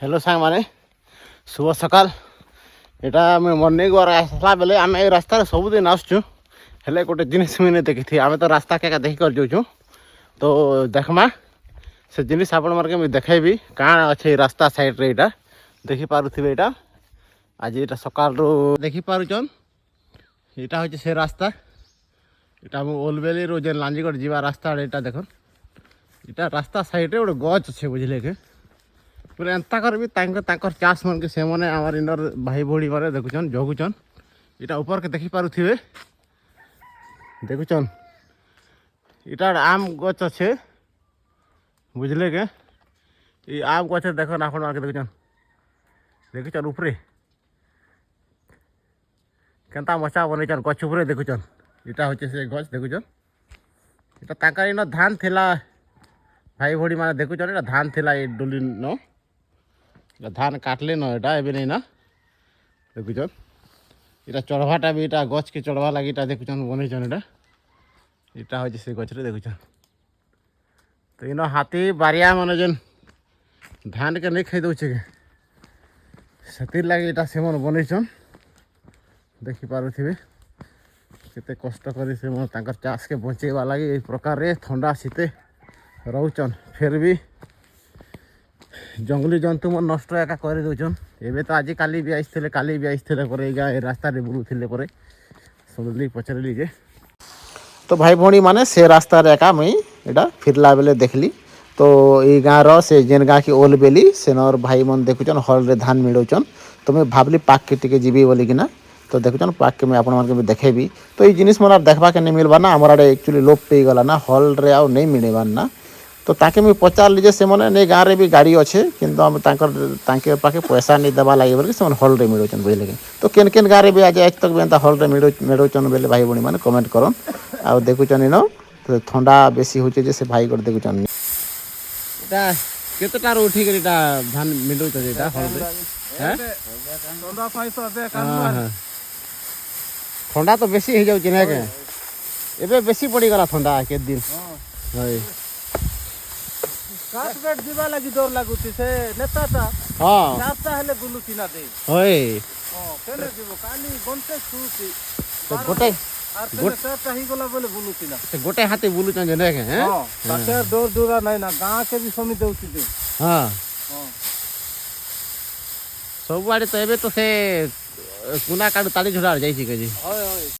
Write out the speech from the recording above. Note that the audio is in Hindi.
हेलो सांग माने शुभ सकाल एटा मैं मॉर्निंग वार आसला बेले आम ए रास्ता सबुदिन आसचु हेले गोटे जिनिस मुझे देखी आम तो रास्ता क्या देखी कर जाऊँ तो देखमा से जिनिस आपण मार्के मुझे देखेबी काण अच्छे रास्ता साइड रे एटा देखि पारुथिबे एटा आज एटा सकाल रो देखि पारुचन एटा होचे से रास्ता एटा हम ओलबेली रो जे लांजीगढ़ जीवा रास्ता एटा देखन एटा रास्ता साइड रे गोटे गछ अच्छे बुझले के पूरा एंता कर भी चाष मन के से मैंने आम इनर भाई भौणी मैंने देखुन जगुचन इटा ऊपर के देखी पारुथिबे देखुचन इटा आम गछ अच्छे बुझले के ये आम गछ देखन आप देखुचन देखुचन ऊपरे केनता मचा बनईचन गछ ऊपरे देखुचन इटा होचे से गछ देखुचन इटा तांकर इन धान थिला भाई भौणी मैंने देखुचन इटा धान थिला ये डोली न धान काटले न एटा एबे नहीं ना देखुचन इटा चढ़वाटा भी इटा गछ के चढ़वा लगी इटा देखुचन बनईचन एटा इटा हो से गछ रे देखुचन तो इन हाथी बारिया मन जेन धान के नहीं खाई दउछे के सेतिर लगी इटा से मन बनईचन देखि पारुथिबे केते कष्ट करी से मन तांकर चाष के बचेवा लगी ए प्रकार रे ठंडा शीते रहउचन फिर भी जंगली जंतु मन नष्ट एका कर दउछन एबे तो आज काली भी आइसथिले काली भी आइसथिले परे ए रास्ता रे बुलुथिले परे सुनली पचरली जे तो भाई भौणी माने से रास्ता रे एका मुई एटा फिरला बेले देखली तो ई गाँ रो से जेन गाँ की ओलबेली सेनर भाई मन देखुचन हल रे धान मिलौचन तो मैं भाबली पाक के टिके जीवी बोली कि ना तो देखुचन पाक के मैं आपण मन के देखेबी तो ई जिनिस मन देखबा के नहीं मिलबा ना हमर आडे एक्चुअली लोप पे गला ना हल रे आ नहीं मिलेबा ना तो ताके मुझे पचारली जे से मैंने नहीं गाँव में भी गाड़ी अच्छे किंतु हम तांके पाखे पैसा नहीं देवा लगे बोल से हल रे मिलूचन बुझे कि तो केन केन गाँव में भी आज तक भी एंता हल रे मिलूचन बोले भाई भौणी मैंने कमेंट करन आ देखुचन इन तो ठंडा बेसी होचे जे से भाई कर देखुचन एटा केतेटा रो उठी करी धान मिलूच एटा हल रे हैं ठंडा पाई तो अबे कान ठंडा तो बेसी हो जाउची ना के एबे बेसी पड़ी गला ठंडा के दिन हां काट बेट दिवा लगी डर लागुची से नेताटा हां रास्ता हेले बुलुची ना दे होय हां केने जीवो काली गंते सुची तो गोटे आर तेने सेटा ही गला बोले बुलुची ना से गोटे हाथे बुलुचन जे ने के हैं हां ताके दूर दूरा नहीं ना गां के भी समी देउची दे हां हां सब बारे तो एबे तो से कुना काडू ताली झुड़ा जाई छी के जी होय होय